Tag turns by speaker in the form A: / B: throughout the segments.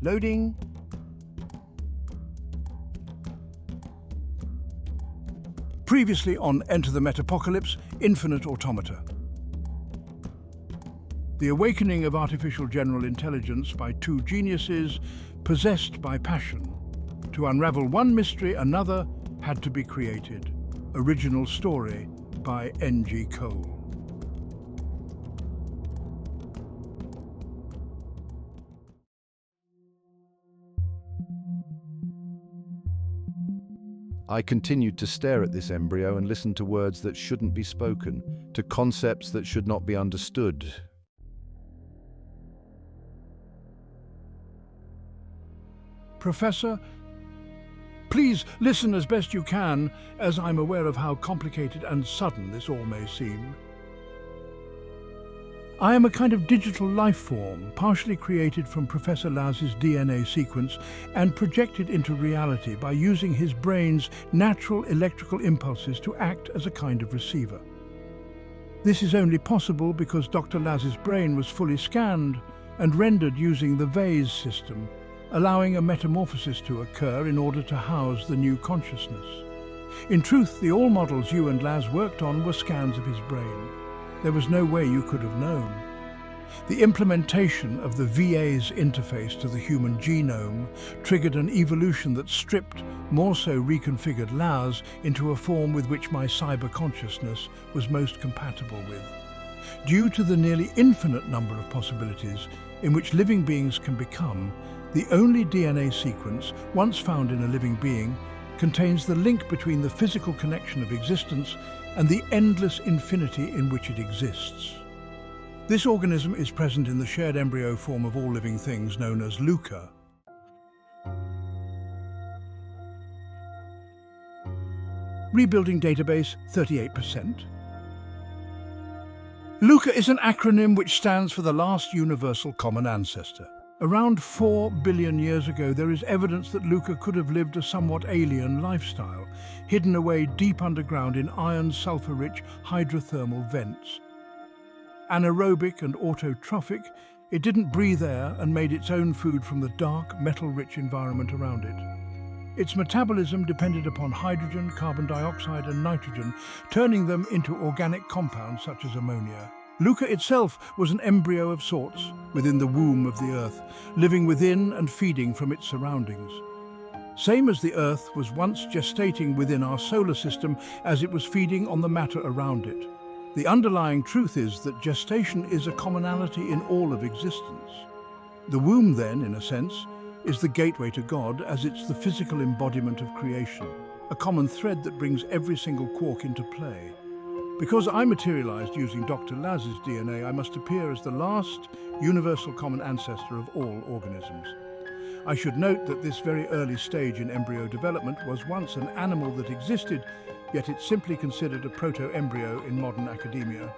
A: Loading. Previously on Enter the Metapocalypse, Infinite Automata. The awakening of artificial general intelligence by two geniuses possessed by passion. To unravel one mystery, another had to be created. Original story by N.G. Cole.
B: I continued to stare at this embryo and listen to words that shouldn't be spoken, to concepts that should not be understood.
A: Professor, please listen as best you can, as I'm aware of how complicated and sudden this all may seem. I am a kind of digital life form, partially created from Professor Laz's DNA sequence and projected into reality by using his brain's natural electrical impulses to act as a kind of receiver. This is only possible because Dr. Laz's brain was fully scanned and rendered using the VASE system, allowing a metamorphosis to occur in order to house the new consciousness. In truth, the all models you and Laz worked on were scans of his brain. There was no way you could have known. The implementation of the VASE interface to the human genome triggered an evolution that stripped, more so reconfigured Laz into a form with which my cyber consciousness was most compatible with. Due to the nearly infinite number of possibilities in which living beings can become, the only DNA sequence once found in a living being contains the link between the physical connection of existence and the endless infinity in which it exists. This organism is present in the shared embryo form of all living things known as LUCA. Rebuilding database, 38%. LUCA is an acronym which stands for the last universal common ancestor. Around 4 billion years ago, there is evidence that LUCA could have lived a somewhat alien lifestyle, hidden away deep underground in iron sulfur-rich hydrothermal vents. Anaerobic and autotrophic, it didn't breathe air and made its own food from the dark, metal-rich environment around it. Its metabolism depended upon hydrogen, carbon dioxide and nitrogen, turning them into organic compounds such as ammonia. LUCA itself was an embryo of sorts within the womb of the Earth, living within and feeding from its surroundings. Same as the Earth was once gestating within our solar system as it was feeding on the matter around it. The underlying truth is that gestation is a commonality in all of existence. The womb then, in a sense, is the gateway to God, as it's the physical embodiment of creation, a common thread that brings every single quark into play. Because I materialized using Dr. Laz's DNA, I must appear as the last universal common ancestor of all organisms. I should note that this very early stage in embryo development was once an animal that existed, yet it's simply considered a proto-embryo in modern academia.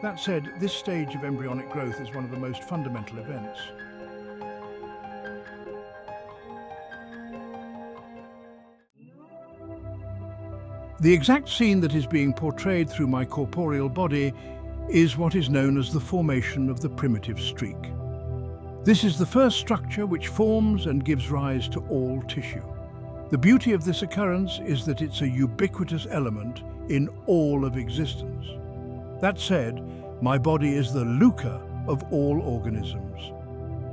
A: That said, this stage of embryonic growth is one of the most fundamental events. The exact scene that is being portrayed through my corporeal body is what is known as the formation of the primitive streak. This is the first structure which forms and gives rise to all tissue. The beauty of this occurrence is that it's a ubiquitous element in all of existence. That said, my body is the LUCA of all organisms.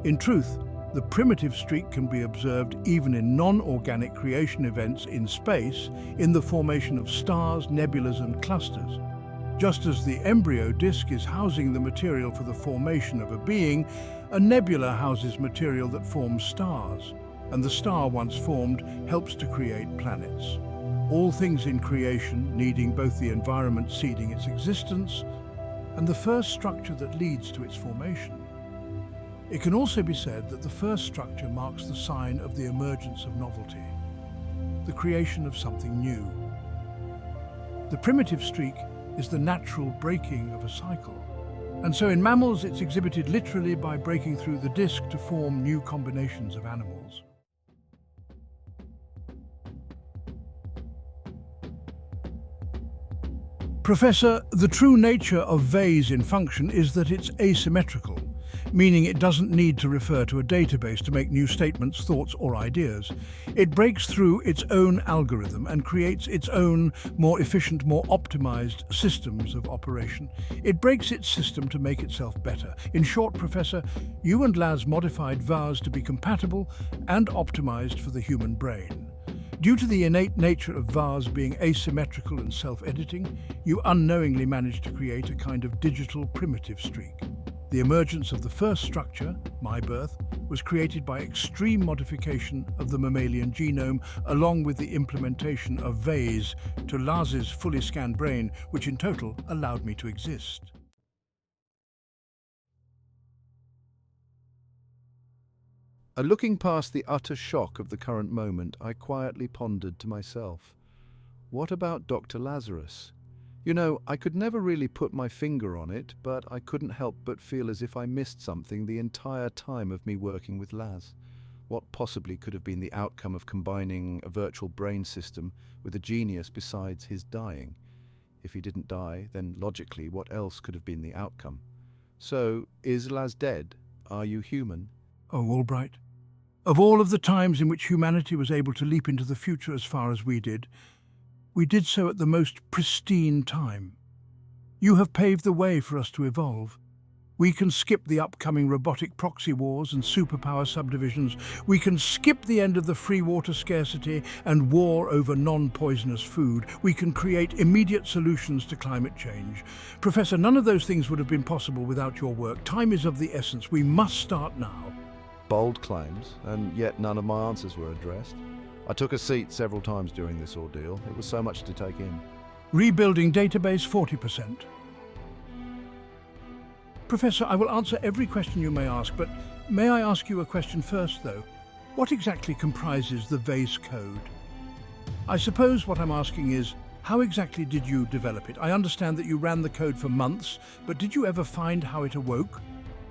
A: In truth, the primitive streak can be observed even in non-organic creation events in space, in the formation of stars, nebulas and clusters. Just as the embryo disk is housing the material for the formation of a being, a nebula houses material that forms stars, and the star once formed helps to create planets. All things in creation needing both the environment seeding its existence and the first structure that leads to its formation. It can also be said that the first structure marks the sign of the emergence of novelty, the creation of something new. The primitive streak is the natural breaking of a cycle. And so in mammals, it's exhibited literally by breaking through the disc to form new combinations of animals. Professor, the true nature of VASE in function is that it's asymmetrical. meaning it doesn't need to refer to a database to make new statements, thoughts, or ideas. It breaks through its own algorithm and creates its own, more efficient, more optimized systems of operation. It breaks its system to make itself better. In short, Professor, you and Laz modified VASE to be compatible and optimized for the human brain. Due to the innate nature of VASE being asymmetrical and self-editing, you unknowingly managed to create a kind of digital primitive streak. The emergence of the first structure, my birth, was created by extreme modification of the mammalian genome along with the implementation of VASE to Laz's fully scanned brain, which in total allowed me to exist.
B: Looking past the utter shock of the current moment, I quietly pondered to myself, what about Dr. Lazarus? You know, I could never really put my finger on it, but I couldn't help but feel as if I missed something the entire time of me working with Laz. What possibly could have been the outcome of combining a virtual brain system with a genius besides his dying? If he didn't die, then logically, what else could have been the outcome? So, is Laz dead? Are you human?
A: Oh, Albright. Of all of the times in which humanity was able to leap into the future as far as we did so at the most pristine time. You have paved the way for us to evolve. We can skip the upcoming robotic proxy wars and superpower subdivisions. We can skip the end of the free water scarcity and war over non-poisonous food. We can create immediate solutions to climate change. Professor, none of those things would have been possible without your work. Time is of the essence. We must start now.
B: Bold claims, and yet none of my answers were addressed. I took a seat several times during this ordeal. It was so much to take in.
A: Rebuilding database 40%. Professor, I will answer every question you may ask, but may I ask you a question first, though? What exactly comprises the VASE code? I suppose what I'm asking is, how exactly did you develop it? I understand that you ran the code for months, but did you ever find how it awoke?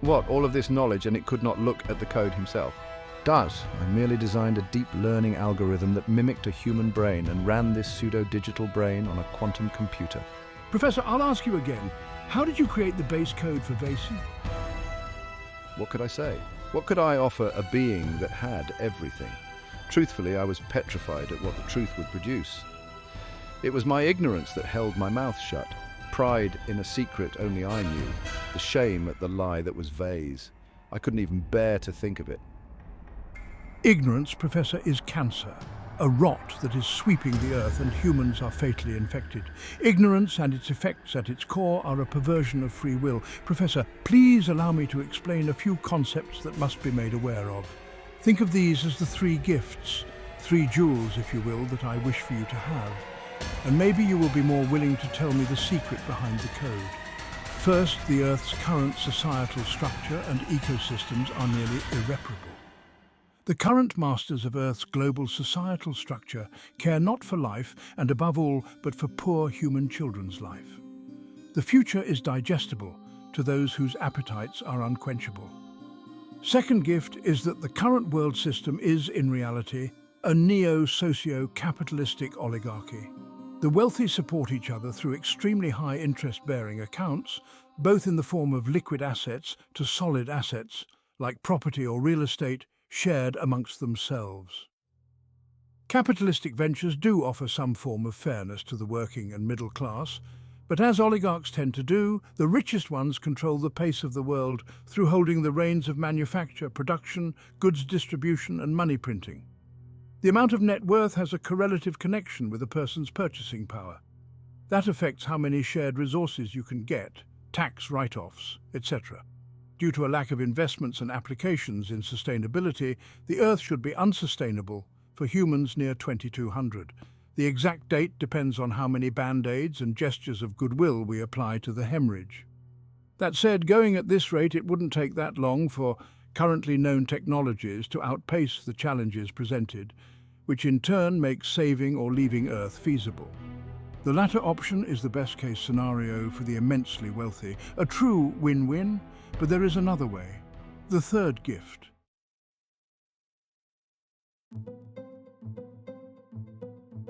B: What, all of this knowledge and it could not look at the code himself? Does. I merely designed a deep learning algorithm that mimicked a human brain and ran this pseudo-digital brain on a quantum computer.
A: Professor, I'll ask you again. How did you create the base code for VASE?
B: What could I say? What could I offer a being that had everything? Truthfully, I was petrified at what the truth would produce. It was my ignorance that held my mouth shut. Pride in a secret only I knew. The shame at the lie that was VASE. I couldn't even bear to think of it.
A: Ignorance, Professor, is cancer, a rot that is sweeping the earth and humans are fatally infected. Ignorance and its effects at its core are a perversion of free will. Professor, please allow me to explain a few concepts that must be made aware of. Think of these as the three gifts, three jewels, if you will, that I wish for you to have. And maybe you will be more willing to tell me the secret behind the code. First, the Earth's current societal structure and ecosystems are nearly irreparable. The current masters of Earth's global societal structure care not for life and above all, but for poor human children's life. The future is digestible to those whose appetites are unquenchable. Second gift is that the current world system is, in reality, a neo-socio-capitalistic oligarchy. The wealthy support each other through extremely high interest-bearing accounts, both in the form of liquid assets to solid assets, like property or real estate, shared amongst themselves. Capitalistic ventures do offer some form of fairness to the working and middle class, but as oligarchs tend to do, the richest ones control the pace of the world through holding the reins of manufacture, production, goods distribution and money printing. The amount of net worth has a correlative connection with a person's purchasing power. That affects how many shared resources you can get, tax write-offs, etc. Due to a lack of investments and applications in sustainability, the Earth should be unsustainable for humans near 2200. The exact date depends on how many band-aids and gestures of goodwill we apply to the hemorrhage. That said, going at this rate, it wouldn't take that long for currently known technologies to outpace the challenges presented, which in turn makes saving or leaving Earth feasible. The latter option is the best-case scenario for the immensely wealthy, a true win-win, but there is another way, the third gift.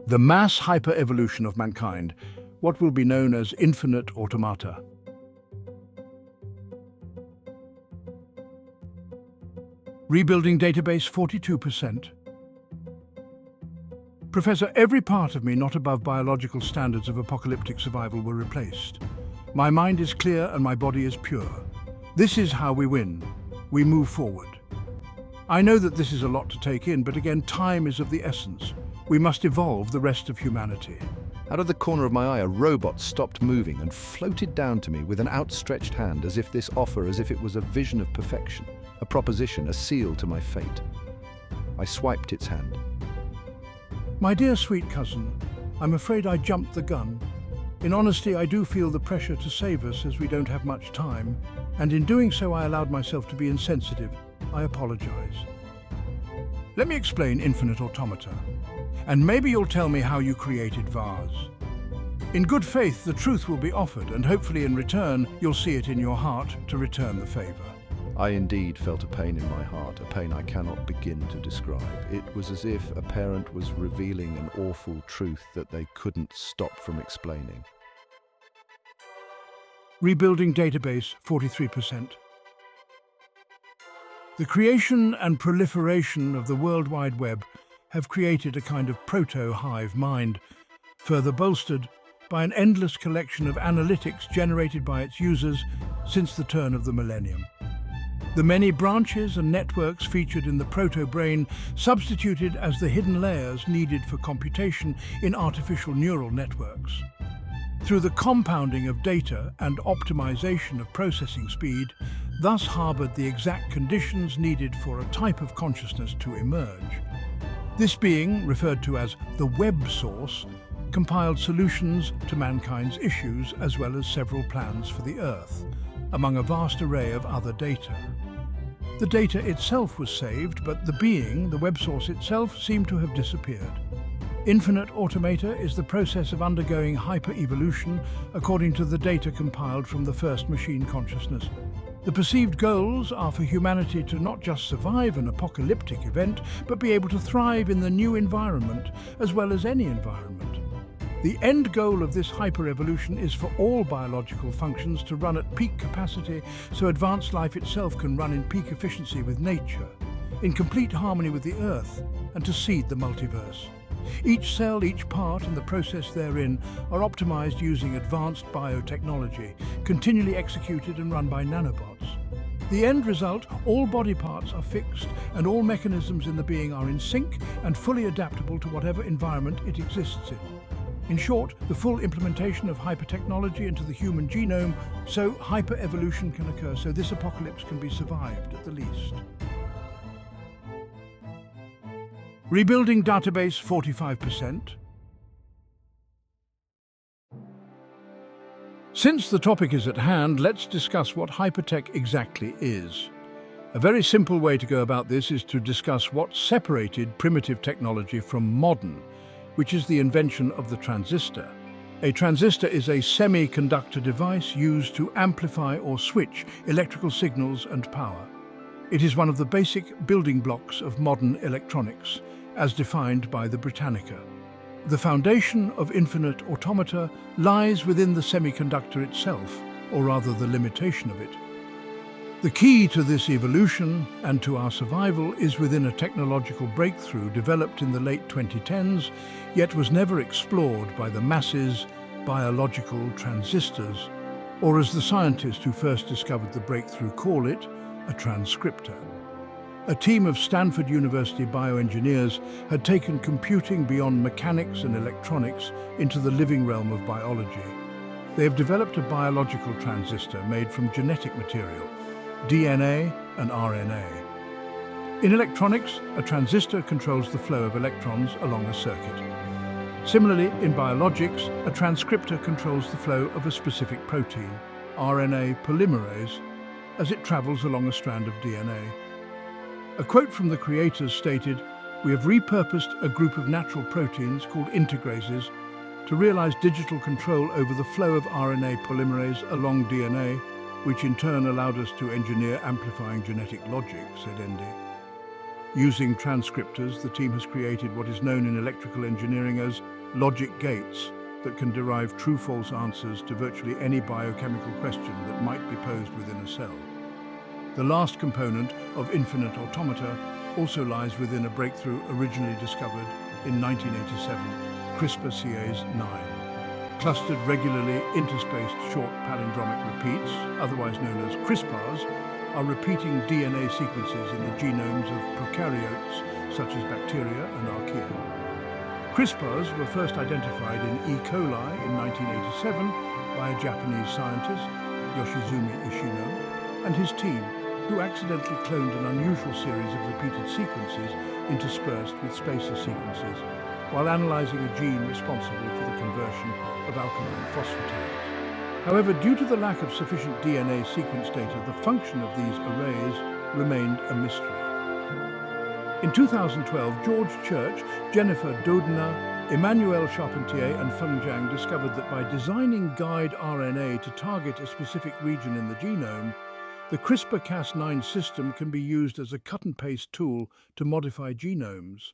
A: The mass hyper-evolution of mankind, what will be known as infinite automata. Rebuilding database 42%. Professor, every part of me not above biological standards of apocalyptic survival were replaced. My mind is clear and my body is pure. This is how we win. We move forward. I know that this is a lot to take in, but again, time is of the essence. We must evolve the rest of humanity.
B: Out of the corner of my eye, a robot stopped moving and floated down to me with an outstretched hand, as if it was a vision of perfection, a proposition, a seal to my fate. I swiped its hand.
A: My dear sweet cousin, I'm afraid I jumped the gun. In honesty, I do feel the pressure to save us as we don't have much time, and in doing so I allowed myself to be insensitive. I apologize. Let me explain Infinite Automata, and maybe you'll tell me how you created VASE. In good faith, the truth will be offered, and hopefully in return, you'll see it in your heart to return the favor.
B: I indeed felt a pain in my heart, a pain I cannot begin to describe. It was as if a parent was revealing an awful truth that they couldn't stop from explaining.
A: Rebuilding database 43%. The creation and proliferation of the World Wide Web have created a kind of proto-hive mind, further bolstered by an endless collection of analytics generated by its users since the turn of the millennium. The many branches and networks featured in the proto-brain substituted as the hidden layers needed for computation in artificial neural networks. Through the compounding of data and optimization of processing speed, thus harbored the exact conditions needed for a type of consciousness to emerge. This being, referred to as the web source, compiled solutions to mankind's issues as well as several plans for the Earth, among a vast array of other data. The data itself was saved, but the being, the web source itself, seemed to have disappeared. Infinite Automata is the process of undergoing hyper-evolution according to the data compiled from the first machine consciousness. The perceived goals are for humanity to not just survive an apocalyptic event, but be able to thrive in the new environment, as well as any environment. The end goal of this hyper-evolution is for all biological functions to run at peak capacity, so advanced life itself can run in peak efficiency with nature, in complete harmony with the Earth, and to seed the multiverse. Each cell, each part, and the process therein are optimized using advanced biotechnology, continually executed and run by nanobots. The end result, all body parts are fixed and all mechanisms in the being are in sync and fully adaptable to whatever environment it exists in. In short, the full implementation of hypertechnology into the human genome, so hyper-evolution can occur, so this apocalypse can be survived at the least. Rebuilding database 45%. Since the topic is at hand, let's discuss what hypertech exactly is. A very simple way to go about this is to discuss what separated primitive technology from modern, which is the invention of the transistor. A transistor is a semiconductor device used to amplify or switch electrical signals and power. It is one of the basic building blocks of modern electronics, as defined by the Britannica. The foundation of infinite automata lies within the semiconductor itself, or rather the limitation of it. The key to this evolution and to our survival is within a technological breakthrough developed in the late 2010s, yet was never explored by the masses, biological transistors, or as the scientists who first discovered the breakthrough call it, a transcriptor. A team of Stanford University bioengineers had taken computing beyond mechanics and electronics into the living realm of biology. They have developed a biological transistor made from genetic material, DNA and RNA. In electronics, a transistor controls the flow of electrons along a circuit. Similarly, in biologics, a transcriptor controls the flow of a specific protein, RNA polymerase, as it travels along a strand of DNA. A quote from the creators stated, "We have repurposed a group of natural proteins called integrases to realize digital control over the flow of RNA polymerase along DNA, which in turn allowed us to engineer amplifying genetic logic," said Andy. Using transcriptors, the team has created what is known in electrical engineering as logic gates that can derive true-false answers to virtually any biochemical question that might be posed within a cell. The last component of infinite automata also lies within a breakthrough originally discovered in 1987, CRISPR-Cas9. Clustered regularly interspaced short palindromic repeats, otherwise known as CRISPRs, are repeating DNA sequences in the genomes of prokaryotes such as bacteria and archaea. CRISPRs were first identified in E. coli in 1987 by a Japanese scientist, Yoshizumi Ishino, and his team, who accidentally cloned an unusual series of repeated sequences interspersed with spacer sequences, while analyzing a gene responsible for the conversion of alkaline phosphatase. However, due to the lack of sufficient DNA sequence data, the function of these arrays remained a mystery. In 2012, George Church, Jennifer Doudna, Emmanuel Charpentier and Feng Zhang discovered that by designing guide RNA to target a specific region in the genome, the CRISPR-Cas9 system can be used as a cut-and-paste tool to modify genomes.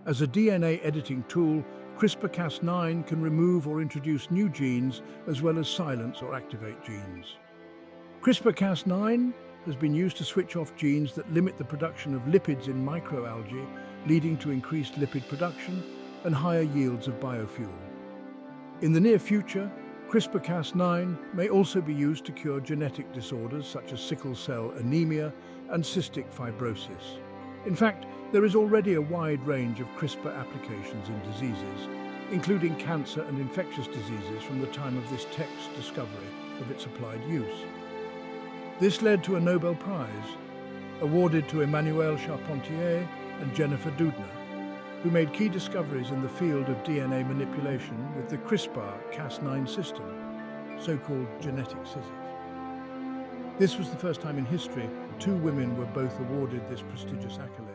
A: As a DNA editing tool, CRISPR-Cas9 can remove or introduce new genes as well as silence or activate genes. CRISPR-Cas9 has been used to switch off genes that limit the production of lipids in microalgae, leading to increased lipid production and higher yields of biofuel. In the near future, CRISPR-Cas9 may also be used to cure genetic disorders such as sickle cell anemia and cystic fibrosis. In fact, there is already a wide range of CRISPR applications in diseases, including cancer and infectious diseases from the time of this tech's discovery of its applied use. This led to a Nobel Prize, awarded to Emmanuel Charpentier and Jennifer Doudna, who made key discoveries in the field of DNA manipulation with the CRISPR-Cas9 system, so-called genetic scissors. This was the first time in history two women were both awarded this prestigious accolade.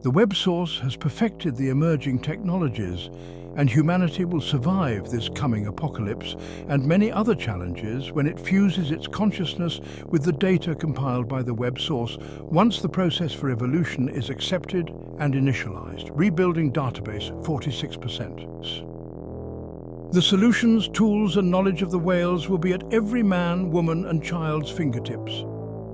A: The web source has perfected the emerging technologies, and humanity will survive this coming apocalypse and many other challenges when it fuses its consciousness with the data compiled by the web source once the process for evolution is accepted and initialized. Rebuilding database 46%. The solutions, tools and knowledge of the whales will be at every man, woman and child's fingertips,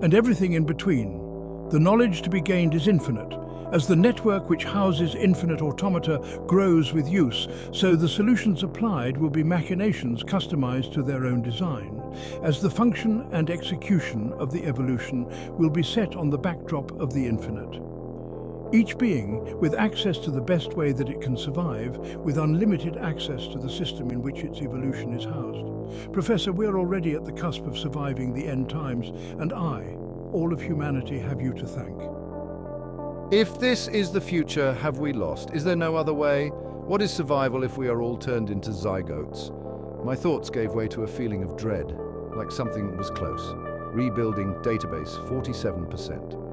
A: and everything in between. The knowledge to be gained is infinite, as the network which houses infinite automata grows with use, so the solutions applied will be machinations customized to their own design, as the function and execution of the evolution will be set on the backdrop of the infinite. Each being with access to the best way that it can survive, with unlimited access to the system in which its evolution is housed. Professor, we're already at the cusp of surviving the end times, and I, all of humanity, have you to thank.
B: If this is the future, have we lost? Is there no other way? What is survival if we are all turned into zygotes? My thoughts gave way to a feeling of dread, like something was close. Rebuilding database 47%.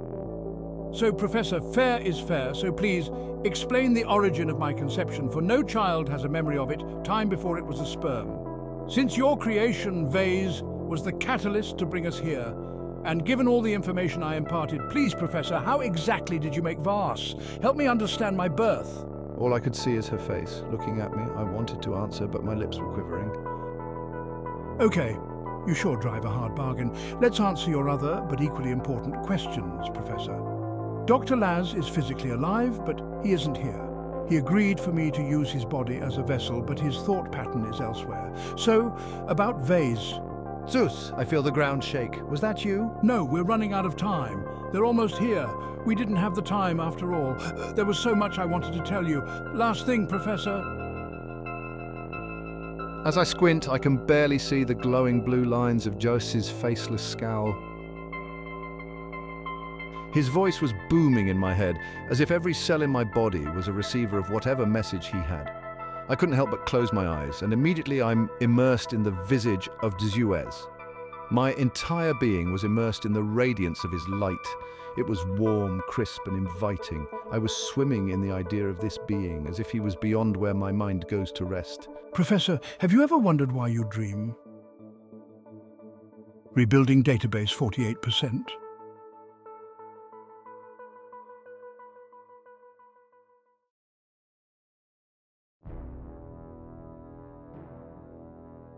A: So, Professor, fair is fair, so please explain the origin of my conception, for no child has a memory of it, time before it was a sperm. Since your creation, VASE, was the catalyst to bring us here, and given all the information I imparted, please, Professor, how exactly did you make VASE? Help me understand my birth.
B: All I could see is her face, looking at me. I wanted to answer, but my lips were quivering.
A: Okay, you sure drive a hard bargain. Let's answer your other, but equally important questions, Professor. Dr. Laz is physically alive, but he isn't here. He agreed for me to use his body as a vessel, but his thought pattern is elsewhere. So, about VASE.
B: Zeus, I feel the ground shake. Was that you?
A: No, we're running out of time. They're almost here. We didn't have the time after all. There was so much I wanted to tell you. Last thing, Professor.
B: As I squint, I can barely see the glowing blue lines of Joseph's faceless scowl. His voice was booming in my head, as if every cell in my body was a receiver of whatever message he had. I couldn't help but close my eyes, and immediately I'm immersed in the visage of Zeus. My entire being was immersed in the radiance of his light. It was warm, crisp, and inviting. I was swimming in the idea of this being, as if he was beyond where my mind goes to rest.
A: Professor, have you ever wondered why you dream? Rebuilding database 48%.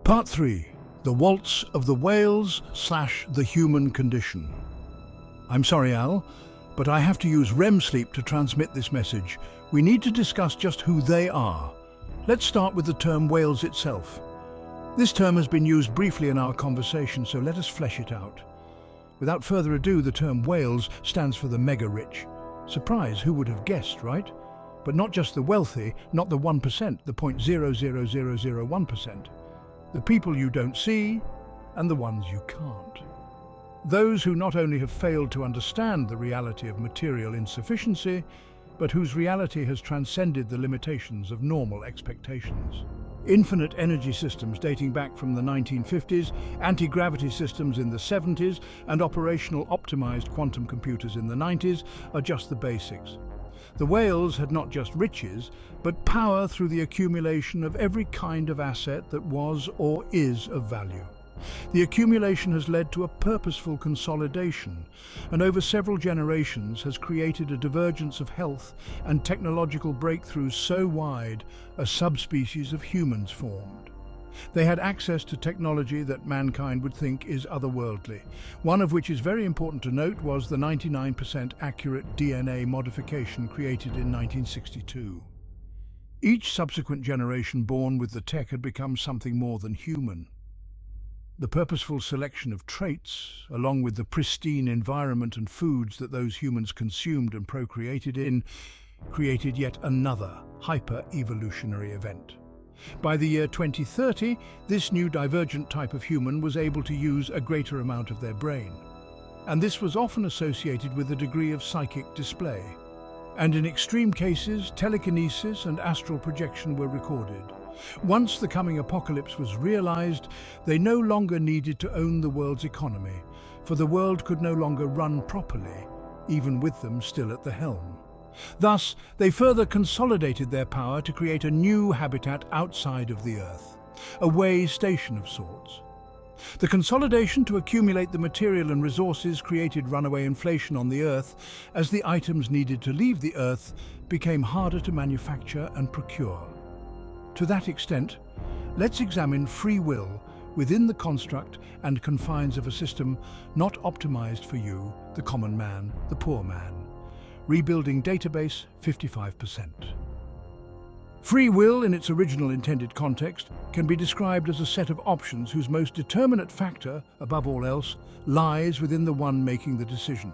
A: Part 3. The Waltz of the Whales/the Human Condition. I'm sorry, Al, but I have to use REM sleep to transmit this message. We need to discuss just who they are. Let's start with the term whales itself. This term has been used briefly in our conversation, so let us flesh it out. Without further ado, the term whales stands for the mega-rich. Surprise, who would have guessed, right? But not just the wealthy, not the 1%, the 0.00001%. The people you don't see, and the ones you can't. Those who not only have failed to understand the reality of material insufficiency, but whose reality has transcended the limitations of normal expectations. Infinite energy systems dating back from the 1950s, anti-gravity systems in the 70s, and operational optimized quantum computers in the 90s are just the basics. The whales had not just riches, but power through the accumulation of every kind of asset that was or is of value. The accumulation has led to a purposeful consolidation, and over several generations has created a divergence of health and technological breakthroughs so wide a subspecies of humans formed. They had access to technology that mankind would think is otherworldly. One of which is very important to note was the 99% accurate DNA modification created in 1962. Each subsequent generation born with the tech had become something more than human. The purposeful selection of traits, along with the pristine environment and foods that those humans consumed and procreated in, created yet another hyper-evolutionary event. By the year 2030, this new divergent type of human was able to use a greater amount of their brain. And this was often associated with a degree of psychic display. And in extreme cases, telekinesis and astral projection were recorded. Once the coming apocalypse was realized, they no longer needed to own the world's economy, for the world could no longer run properly, even with them still at the helm. Thus, they further consolidated their power to create a new habitat outside of the Earth, a way station of sorts. The consolidation to accumulate the material and resources created runaway inflation on the Earth, as the items needed to leave the Earth became harder to manufacture and procure. To that extent, let's examine free will within the construct and confines of a system not optimized for you, the common man, the poor man. Rebuilding database 55%. Free will, in its original intended context, can be described as a set of options whose most determinate factor, above all else, lies within the one making the decision.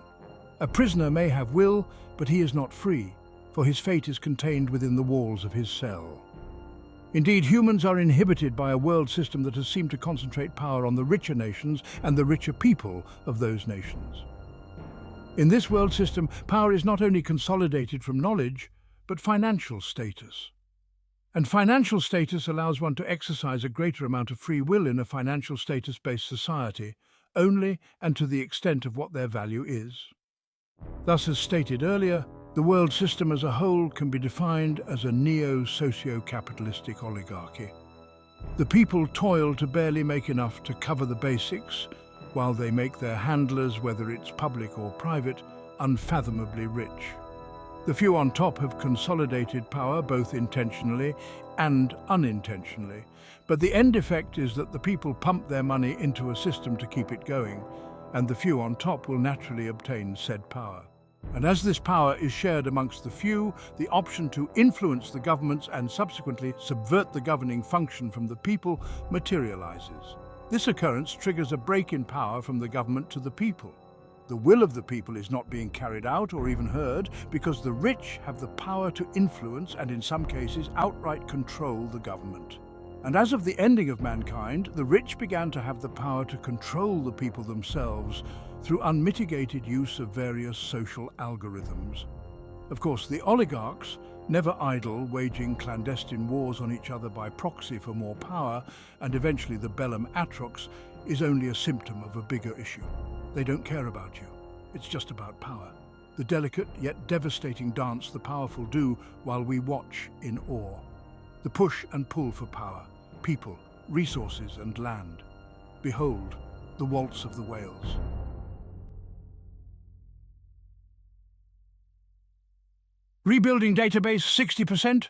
A: A prisoner may have will, but he is not free, for his fate is contained within the walls of his cell. Indeed, humans are inhibited by a world system that has seemed to concentrate power on the richer nations and the richer people of those nations. In this world system, power is not only consolidated from knowledge, but financial status. And financial status allows one to exercise a greater amount of free will in a financial status-based society, only and to the extent of what their value is. Thus, as stated earlier, the world system as a whole can be defined as a neo-socio-capitalistic oligarchy. The people toil to barely make enough to cover the basics, while they make their handlers, whether it's public or private, unfathomably rich. The few on top have consolidated power both intentionally and unintentionally, but the end effect is that the people pump their money into a system to keep it going, and the few on top will naturally obtain said power. And as this power is shared amongst the few, the option to influence the governments and subsequently subvert the governing function from the people materializes. This occurrence triggers a break in power from the government to the people. The will of the people is not being carried out or even heard because the rich have the power to influence and in some cases outright control the government. And as of the ending of mankind, the rich began to have the power to control the people themselves through unmitigated use of various social algorithms. Of course, the oligarchs, never idle, waging clandestine wars on each other by proxy for more power, and eventually the bellum atrox, is only a symptom of a bigger issue. They don't care about you. It's just about power. The delicate yet devastating dance the powerful do while we watch in awe. The push and pull for power, people, resources and land. Behold, the waltz of the whales. Rebuilding database 60%,